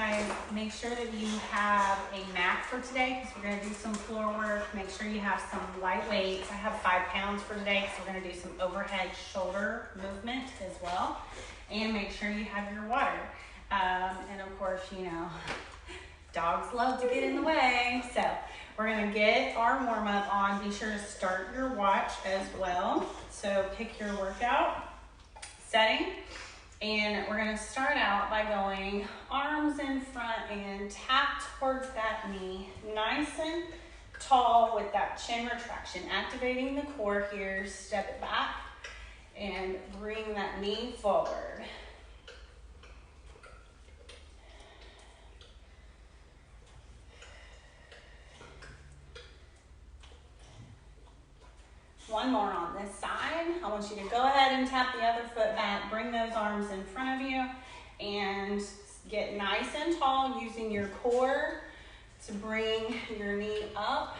guys, make sure that you have a mat for today because we're going to do some floor work. Make sure you have some light weights. I have 5 pounds for today because we're going to do some overhead shoulder movement as well. And make sure you have your water. And of course, you know, dogs love to get in the way. So we're going to get our warm up on. Be sure to start your watch as well. So pick your workout setting. And we're going to start out by going arms in front and tap towards that knee. Nice and tall with that chin retraction. Activating the core here. Step it back and bring that knee forward. One more on this side. I want you to go ahead and tap the other foot back. Bring those arms in front of you and get nice and tall using your core to bring your knee up.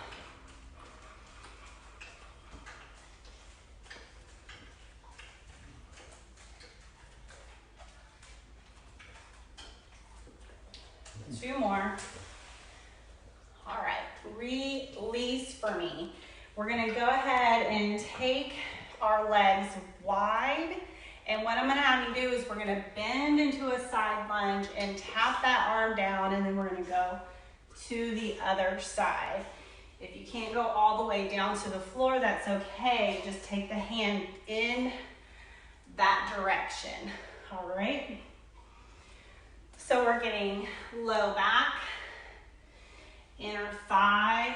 Two more. All right, release for me. We're gonna go ahead and take our legs wide. And what I'm gonna have you do is we're gonna bend into a side lunge and tap that arm down, and then we're gonna go to the other side. If you can't go all the way down to the floor, that's okay. Just take the hand in that direction, all right? So we're getting low back, inner thigh,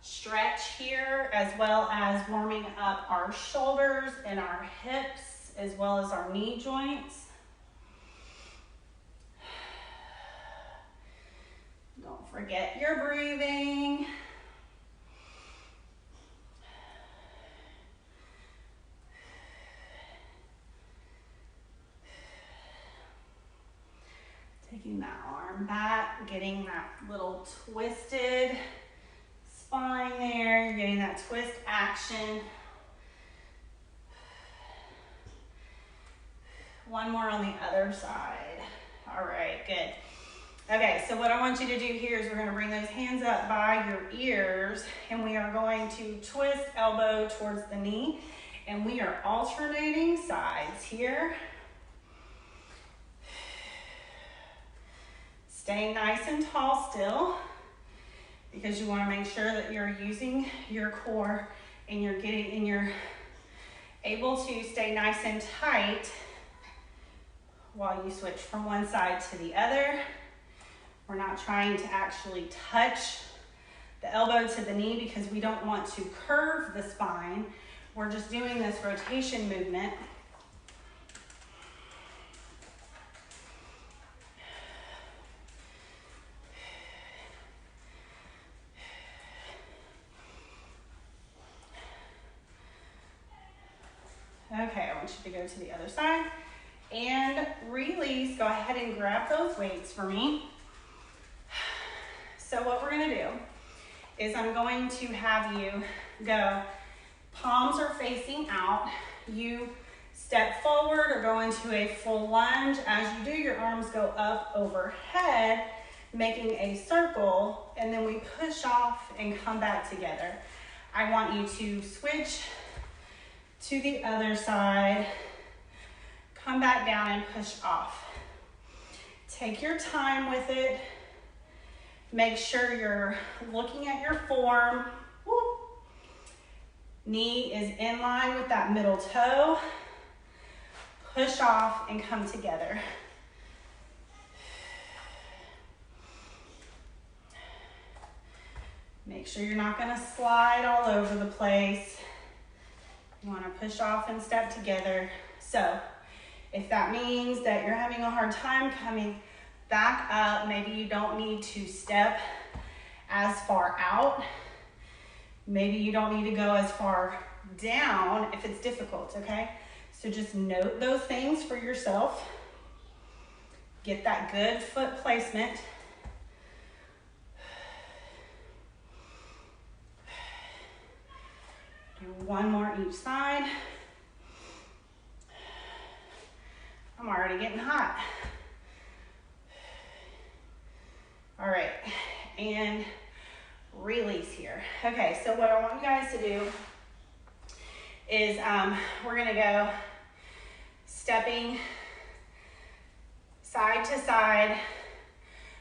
stretch here, as well as warming up our shoulders and our hips, as well as our knee joints. Don't forget your breathing. Taking that arm back, getting that little twisted spine there. You're getting that twist action. One more on the other side. All right, good. Okay, so what I want you to do here is we're going to bring those hands up by your ears, and we are going to twist elbow towards the knee, and we are alternating sides here. Stay nice and tall still, because you want to make sure that you're using your core and you're able to stay nice and tight while you switch from one side to the other. We're not trying to actually touch the elbow to the knee because we don't want to curve the spine. We're just doing this rotation movement. Okay, I want you to go to the other side and release. Go ahead and grab those weights for me. So what we're gonna do is I'm going to have you go, palms are facing out. You step forward or go into a full lunge. As you do, your arms go up overhead, making a circle, and then we push off and come back together. I want you to switch to the other side, come back down and push off. Take your time with it. Make sure you're looking at your form. Woo. Knee is in line with that middle toe. Push off and come together. Make sure you're not going to slide all over the place. You want to push off and step together. So if that means that you're having a hard time coming back up, maybe you don't need to step as far out. Maybe you don't need to go as far down if it's difficult, okay? So just note those things for yourself. Get that good foot placement. Do one more each side. I'm already getting hot. All right, and release here. Okay, so what I want you guys to do is we're gonna go stepping side to side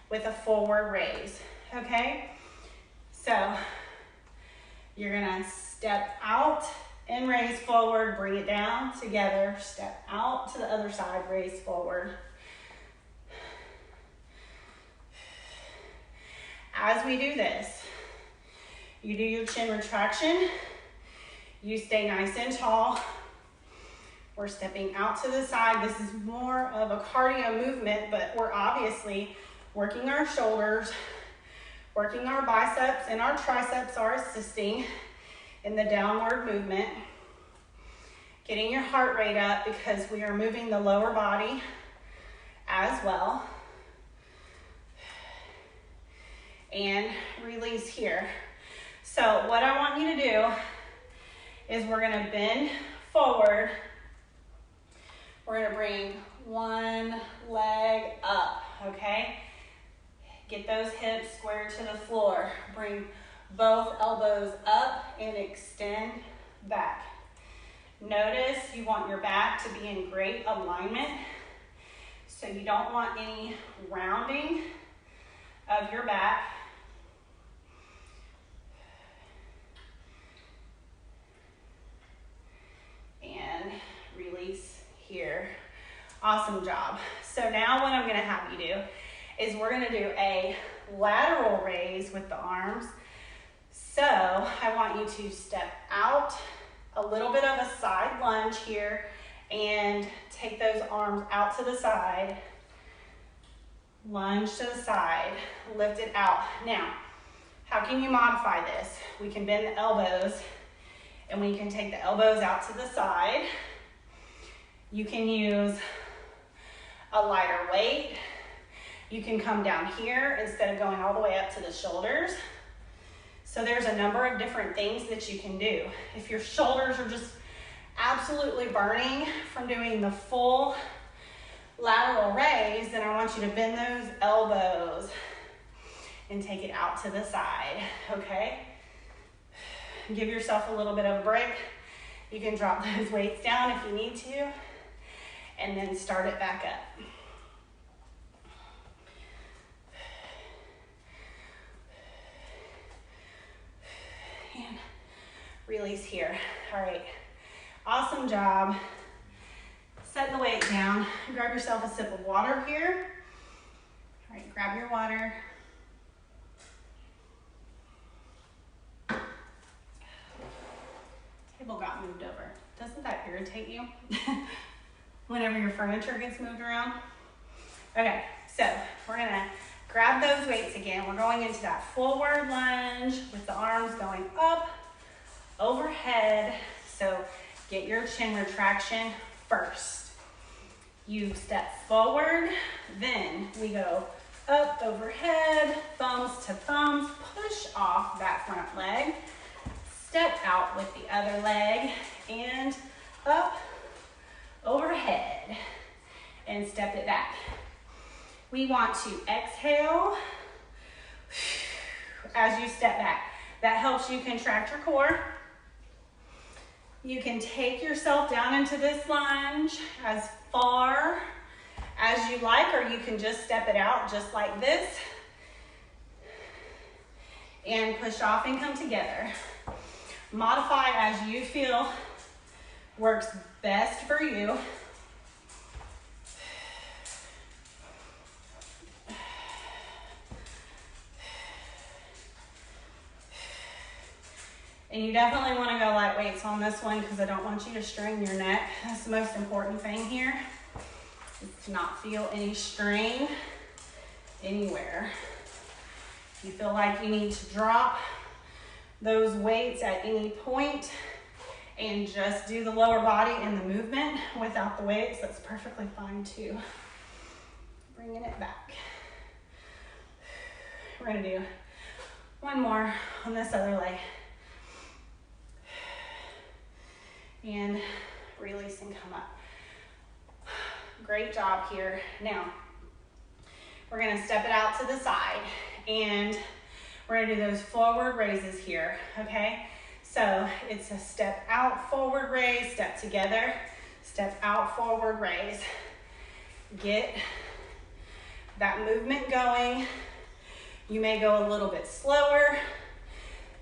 with a forward raise, okay? So you're gonna step out and raise forward, bring it down together, step out to the other side, raise forward. As we do this, you do your chin retraction, you stay nice and tall. We're stepping out to the side. This is more of a cardio movement, but we're obviously working our shoulders, working our biceps, and our triceps are assisting in the downward movement. Getting your heart rate up because we are moving the lower body as well. And release here. So what I want you to do is we're gonna bend forward. We're gonna bring one leg up, okay? Get those hips squared to the floor. Bring both elbows up and extend back. Notice you want your back to be in great alignment. So you don't want any rounding of your back. And release here. Awesome job. So now what I'm gonna have you do is we're gonna do a lateral raise with the arms. So I want you to step out, a little bit of a side lunge here, and take those arms out to the side, lunge to the side, lift it out. Now, how can you modify this? We can bend the elbows, and we can take the elbows out to the side. You can use a lighter weight. You can come down here instead of going all the way up to the shoulders. So there's a number of different things that you can do. If your shoulders are just absolutely burning from doing the full lateral raise, then I want you to bend those elbows and take it out to the side, okay? Give yourself a little bit of a break. You can drop those weights down if you need to, and then start it back up. And release here. All right, awesome job. Set the weight down. Grab yourself a sip of water here. All right, grab your water. Table got moved over. Doesn't that irritate you? Whenever your furniture gets moved around? Okay, so we're gonna grab those weights again. We're going into that forward lunge with the arms going up, overhead. So get your chin retraction first. You step forward, then we go up, overhead, thumbs to thumbs, push off that front leg, step out with the other leg, and up, overhead, and step it back. We want to exhale as you step back. That helps you contract your core. You can take yourself down into this lunge as far as you like, or you can just step it out just like this and push off and come together. Modify as you feel works best for you. And you definitely want to go light weights on this one because I don't want you to strain your neck. That's the most important thing here, is to not feel any strain anywhere. If you feel like you need to drop those weights at any point and just do the lower body and the movement without the weights, that's perfectly fine too. Bringing it back. We're gonna do one more on this other leg. And release and come up. Great job here. Now, we're gonna step it out to the side and we're gonna do those forward raises here, okay? So it's a step out, forward raise, step together, step out, forward raise. Get that movement going. You may go a little bit slower,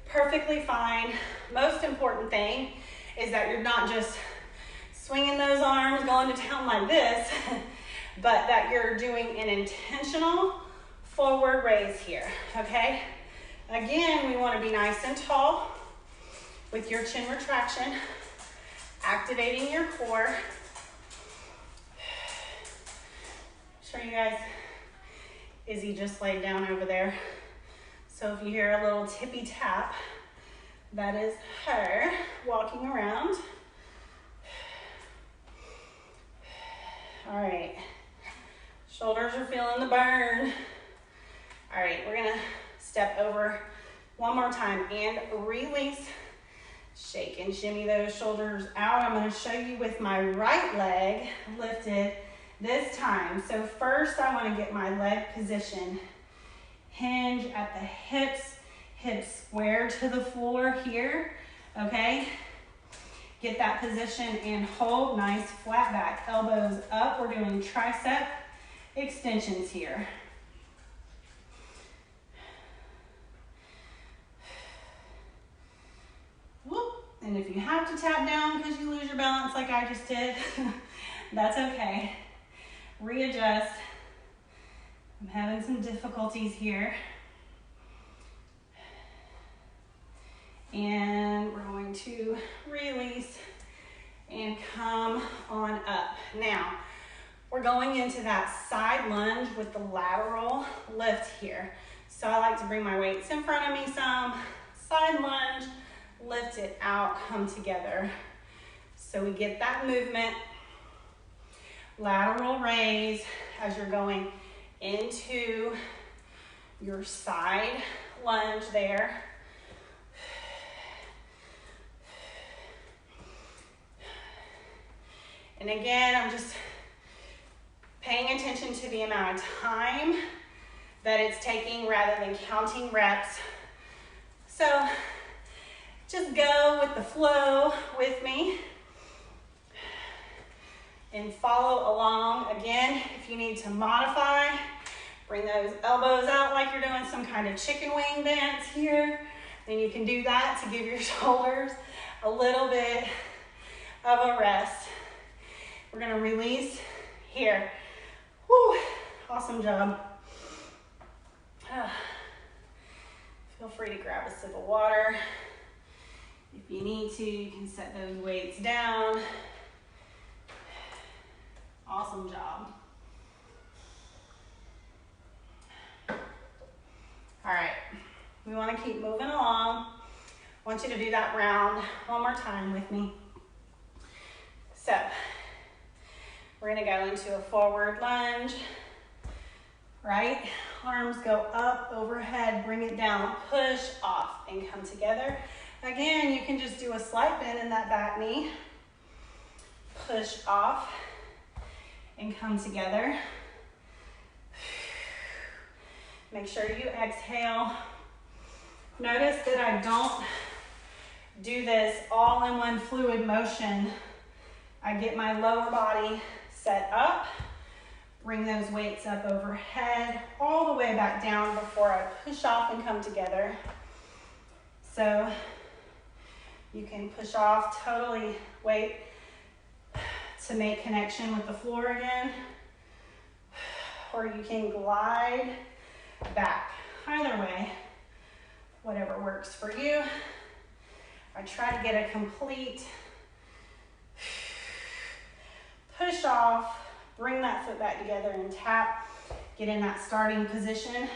perfectly fine. Most important thing is that you're not just swinging those arms, going to town like this, but that you're doing an intentional forward raise here, okay? Again, we want to be nice and tall with your chin retraction, activating your core. Show you guys, Izzy just laid down over there. So if you hear a little tippy tap, that is her walking around. All right, shoulders are feeling the burn. All right, we're gonna step over one more time and release. Shake and shimmy those shoulders out. I'm gonna show you with my right leg lifted this time. So first I wanna get my leg position. Hinge at the hips, hips square to the floor here, okay? Get that position and hold, nice flat back, elbows up. We're doing tricep extensions here. Whoop. And if you have to tap down because you lose your balance like I just did, that's okay. Readjust. I'm having some difficulties here. And we're going to release and come on up. Now, we're going into that side lunge with the lateral lift here. So I like to bring my weights in front of me some, side lunge, lift it out, come together. So we get that movement, lateral raise as you're going into your side lunge there. And again, I'm just paying attention to the amount of time that it's taking rather than counting reps. So just go with the flow with me and follow along. Again, if you need to modify, bring those elbows out like you're doing some kind of chicken wing dance here, then you can do that to give your shoulders a little bit of a rest. We're gonna release here. Whew, awesome job. Feel free to grab a sip of water. If you need to, you can set those weights down. Awesome job. All right, we want to keep moving along. I want you to do that round one more time with me. So, we're gonna go into a forward lunge, right? Arms go up, overhead, bring it down, push off, and come together. Again, you can just do a slight bend in that back knee. Push off, and come together. Make sure you exhale. Notice that I don't do this all in one fluid motion. I get my lower body set up, bring those weights up overhead, all the way back down before I push off and come together. So you can push off, totally wait to make connection with the floor again, or you can glide back. Either way, whatever works for you. I try to get a complete push off, bring that foot back together and tap, get in that starting position.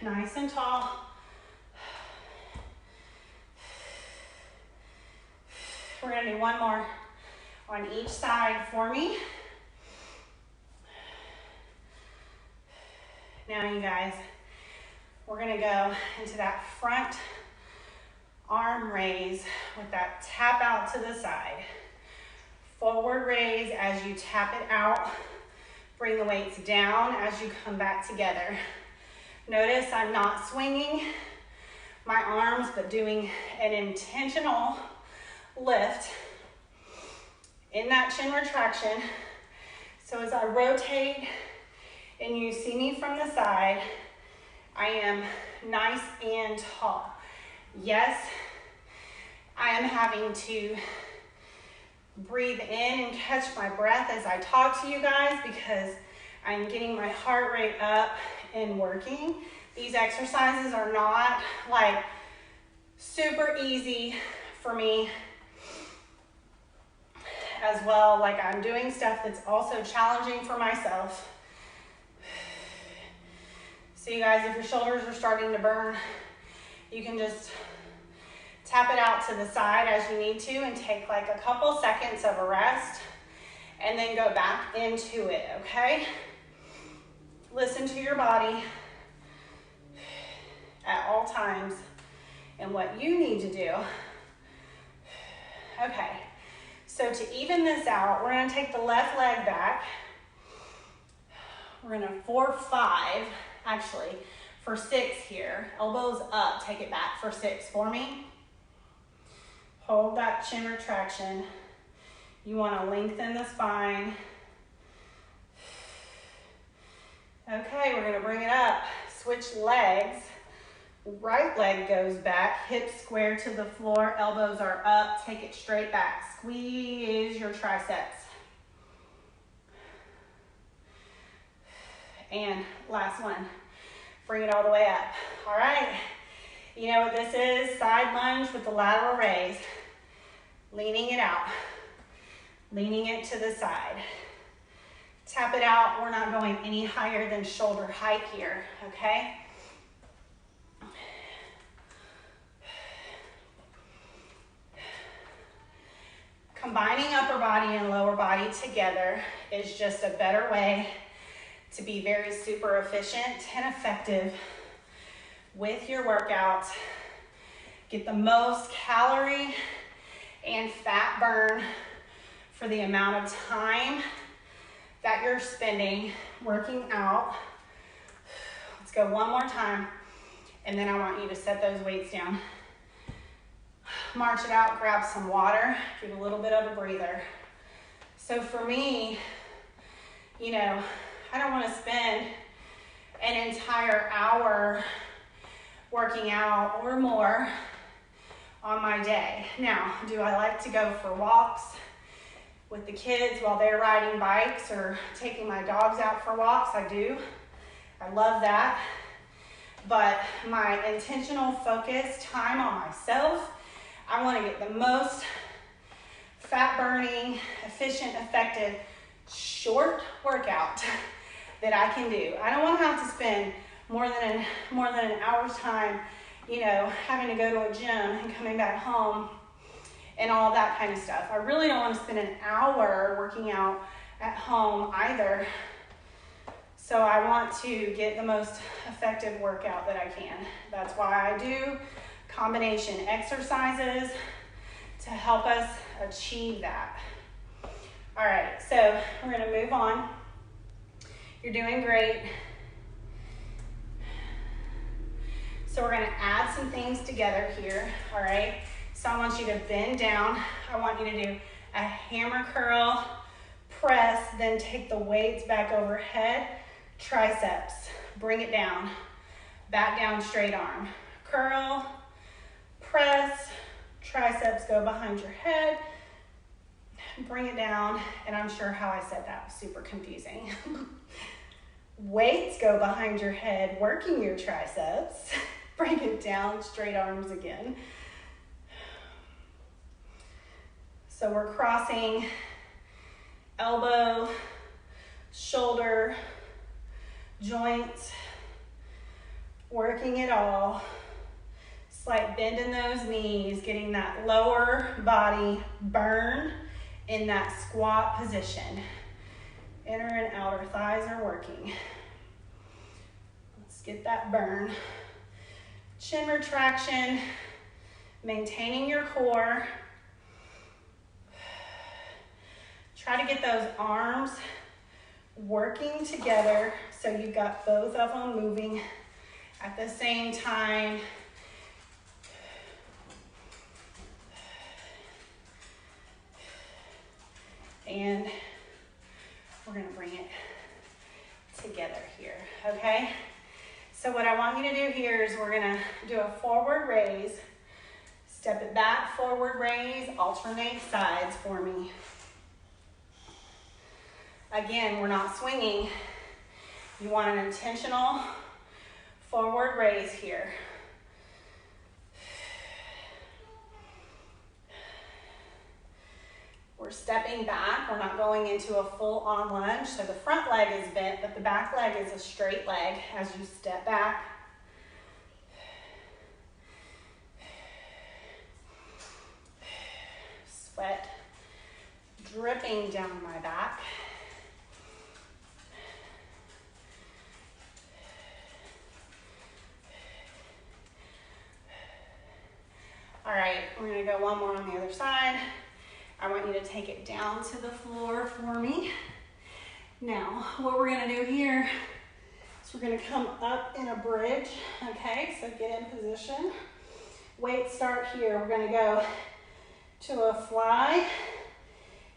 Nice and tall. We're gonna do one more on each side for me. Now you guys, we're gonna go into that front arm raise with that tap out to the side. Forward raise as you tap it out. Bring the weights down as you come back together. Notice I'm not swinging my arms, but doing an intentional lift in that chin retraction. So as I rotate and you see me from the side, I am nice and tall. Yes, I am having to breathe in and catch my breath as I talk to you guys because I'm getting my heart rate up and working. These exercises are not like super easy for me as well. Like I'm doing stuff that's also challenging for myself. So you guys, if your shoulders are starting to burn, you can just tap it out to the side as you need to and take like a couple seconds of a rest and then go back into it, okay? Listen to your body at all times and what you need to do. Okay, so to even this out, we're gonna take the left leg back. We're gonna 4-5, actually, for 6 here. Elbows up, take it back for 6 for me. Hold that chin retraction. You wanna lengthen the spine. Okay, we're gonna bring it up. Switch legs. Right leg goes back, hips square to the floor, elbows are up, take it straight back. Squeeze your triceps. And last one, bring it all the way up. All right, you know what this is? Side lunge with the lateral raise. Leaning it out, leaning it to the side. Tap it out, we're not going any higher than shoulder height here, okay? Combining upper body and lower body together is just a better way to be very super efficient and effective with your workouts. Get the most calorie and fat burn for the amount of time that you're spending working out. Let's go one more time, and then I want you to set those weights down. March it out, grab some water, give a little bit of a breather. So for me, you know, I don't want to spend an entire hour working out or more on my day. Now, do I like to go for walks with the kids while they're riding bikes or taking my dogs out for walks? I do. I love that. But my intentional focused time on myself, I want to get the most fat burning, efficient, effective, short workout that I can do. I don't want to have to spend more than an hour's time, you know, having to go to a gym and coming back home and all that kind of stuff. I really don't want to spend an hour working out at home either. So I want to get the most effective workout that I can. That's why I do combination exercises to help us achieve that. All right, so we're gonna move on. You're doing great. So we're gonna add some things together here, all right? So I want you to bend down. I want you to do a hammer curl, press, then take the weights back overhead, triceps, bring it down, back down, straight arm. Curl, press, triceps go behind your head, bring it down, and I'm sure how I said that was super confusing. Weights go behind your head, working your triceps, bring it down, straight arms again. So we're crossing elbow, shoulder, joints, working it all. Slight bend in those knees, getting that lower body burn in that squat position. Inner and outer thighs are working. Let's get that burn. Chin retraction, Maintaining your core. Try to get those arms working together so you've got both of them moving at the same time. And we're gonna bring it together here, okay? So what I want you to do here is we're gonna do a forward raise, step it back, forward raise, alternate sides for me. Again, we're not swinging. You want an intentional forward raise here. We're stepping back. We're not going into a full-on lunge. So the front leg is bent, but the back leg is a straight leg as you step back. Sweat dripping down my back. All right, we're gonna go one more on the other side. I want you to take it down to the floor for me. Now, what we're gonna do here is we're gonna come up in a bridge, okay? So get in position. Weights start here. We're gonna go to a fly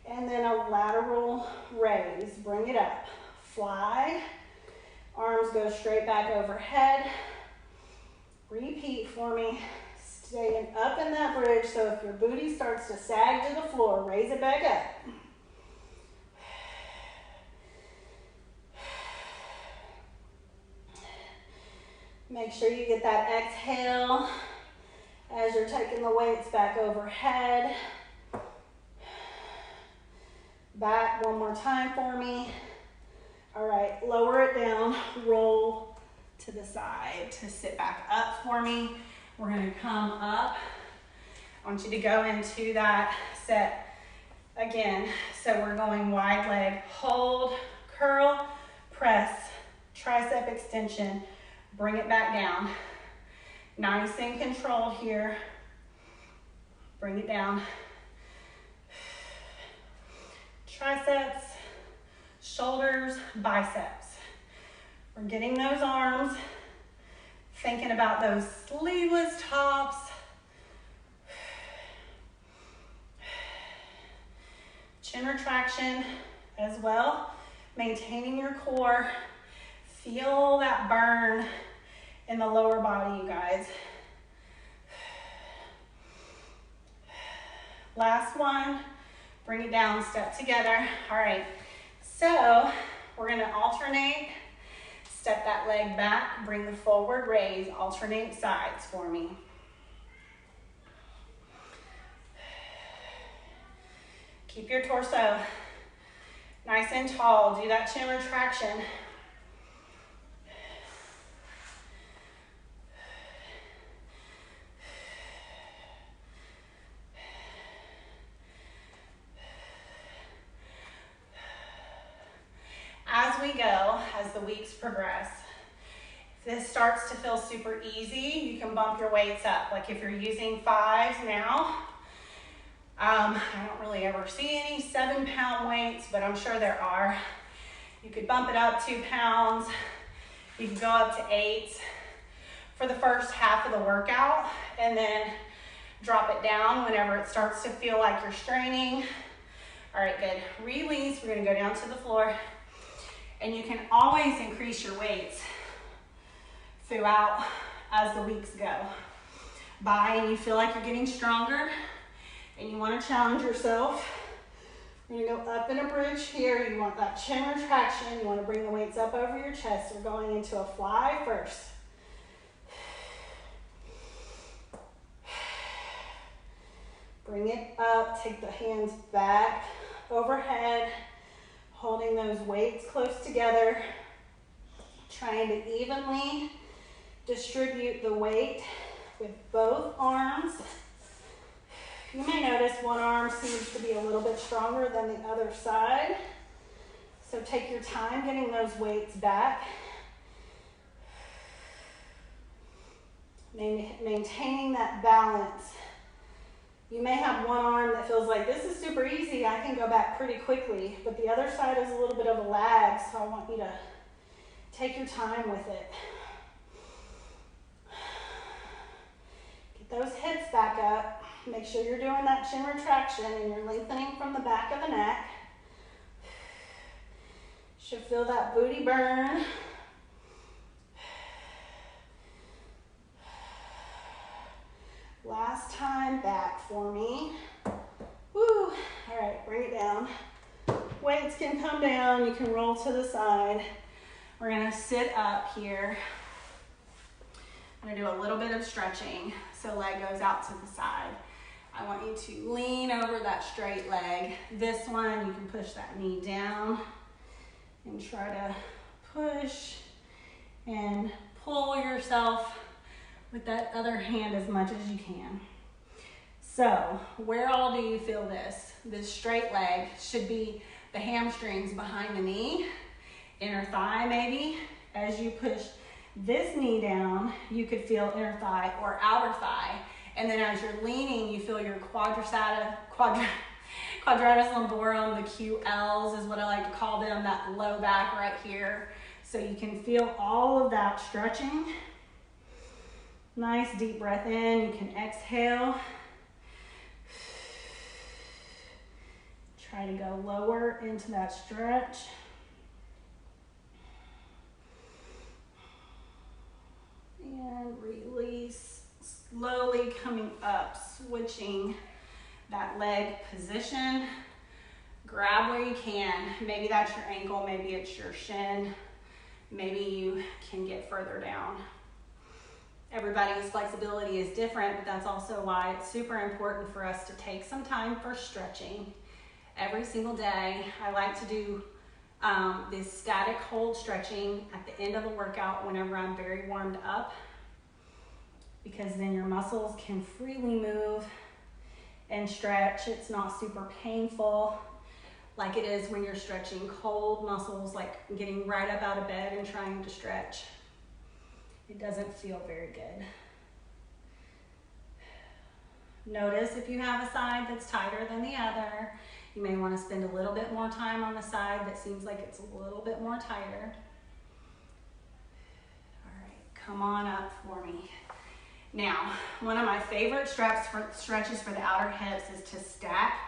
and then a lateral raise. Bring it up. Fly, arms go straight back overhead. Repeat for me. Staying up in that bridge, so if your booty starts to sag to the floor, raise it back up. Make sure you get that exhale as you're taking the weights back overhead. Back one more time for me. All right, lower it down, roll to the side to sit back up for me. We're gonna come up. I want you to go into that set again. So we're going wide leg, hold, curl, press, tricep extension, bring it back down. Nice and controlled here. Bring it down. Triceps, shoulders, biceps. We're getting those arms. Thinking about those sleeveless tops. Chin retraction as well. Maintaining your core. Feel that burn in the lower body, you guys. Last one. Bring it down, step together. All right, so we're gonna alternate. Step that leg back, bring the forward raise, alternate sides for me. Keep your torso nice and tall. Do that chin retraction. As we go, as the weeks progress, if this starts to feel super easy, you can bump your weights up. Like if you're using 5s now, I don't really ever see any 7-pound weights, but I'm sure there are. You could bump it up 2 pounds. You can go up to 8s for the first half of the workout and then drop it down whenever it starts to feel like you're straining. All right, good. Release, we're gonna go down to the floor. And you can always increase your weights throughout as the weeks go by and you feel like you're getting stronger and you want to challenge yourself. You're going to go up in a bridge here. You want that chin retraction. You want to bring the weights up over your chest. We're going into a fly first. Bring it up. Take the hands back overhead. Holding those weights close together, trying to evenly distribute the weight with both arms. You may notice one arm seems to be a little bit stronger than the other side. So take your time getting those weights back. Maintaining that balance You may have one arm that feels like this is super easy, I can go back pretty quickly, but the other side is a little bit of a lag, so I want you to take your time with it. Get those hips back up. Make sure you're doing that chin retraction and you're lengthening from the back of the neck. Should feel that booty burn. Last time back for me. Woo. All right, bring it down. Weights can come down. You can roll to the side. We're gonna sit up here. I'm gonna do a little bit of stretching. So leg goes out to the side. I want you to lean over that straight leg. This one, you can push that knee down and try to push and pull yourself with that other hand as much as you can. So where all do you feel this? This straight leg should be the hamstrings behind the knee, inner thigh maybe. As you push this knee down, you could feel inner thigh or outer thigh. And then as you're leaning, you feel your quadratus lumborum, the QLs is what I like to call them, that low back right here. So you can feel all of that stretching. Nice deep breath in, you can exhale. Try to go lower into that stretch. And release, slowly coming up, switching that leg position. Grab where you can. Maybe that's your ankle, maybe it's your shin. Maybe you can get further down. Everybody's flexibility is different, but that's also why it's super important for us to take some time for stretching. Every single day, I like to do this static hold stretching at the end of the workout whenever I'm very warmed up, because then your muscles can freely move and stretch. It's not super painful like it is when you're stretching cold muscles, like getting right up out of bed and trying to stretch. It doesn't feel very good. Notice if you have a side that's tighter than the other. You may want to spend a little bit more time on the side that seems like it's a little bit more tighter. All right, come on up for me. Now, one of my favorite stretches for the outer hips is to stack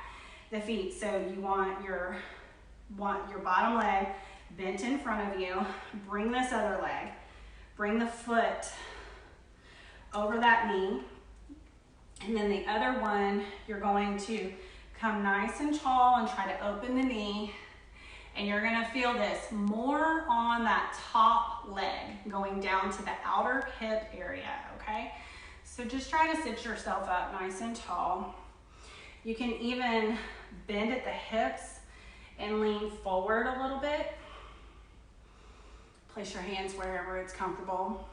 the feet. So you want your bottom leg bent in front of you. Bring this other leg. Bring the foot over that knee. And then the other one, you're going to come nice and tall and try to open the knee. And you're gonna feel this more on that top leg going down to the outer hip area, okay? So just try to sit yourself up nice and tall. You can even bend at the hips and lean forward a little bit. Place your hands wherever it's comfortable.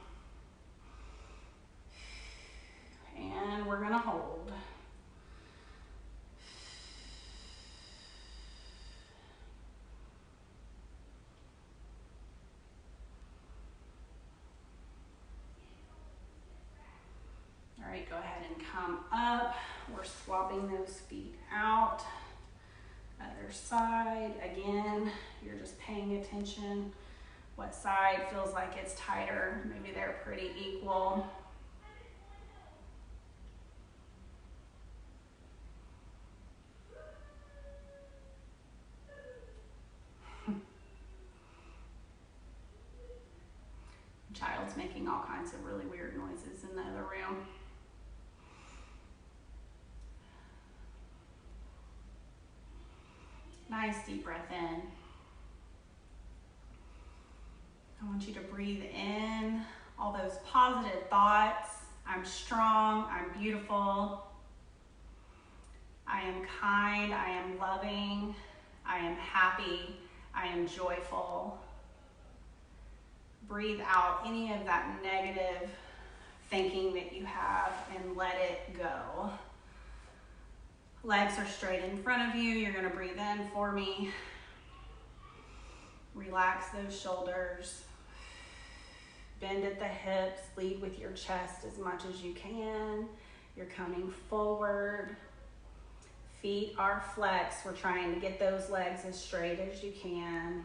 And we're gonna hold. All right, go ahead and come up. We're swapping those feet out. Other side, again, you're just paying attention. What side feels like it's tighter? Maybe they're pretty equal. Child's making all kinds of really weird noises in the other room. Nice deep breath in. I want you to breathe in all those positive thoughts. I'm strong, I'm beautiful, I am kind, I am loving, I am happy, I am joyful. Breathe out any of that negative thinking that you have and let it go. Legs are straight in front of you. You're gonna breathe in for me. Relax those shoulders. Bend at the hips. Lead with your chest as much as you can. You're coming forward. Feet are flexed. We're trying to get those legs as straight as you can.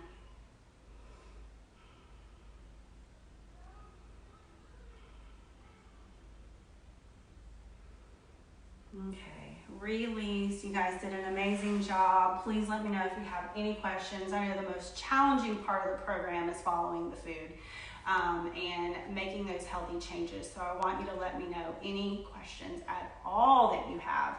Okay, release. You guys did an amazing job. Please let me know if you have any questions. I know the most challenging part of the program is following the food and making those healthy changes. So I want you to let me know any questions at all that you have.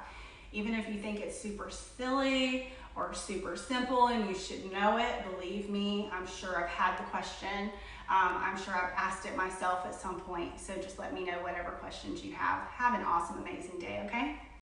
Even if you think it's super silly or super simple and you should know it, believe me, I'm sure I've had the question. I'm sure I've asked it myself at some point. So just let me know whatever questions you have. Have an awesome, amazing day, okay?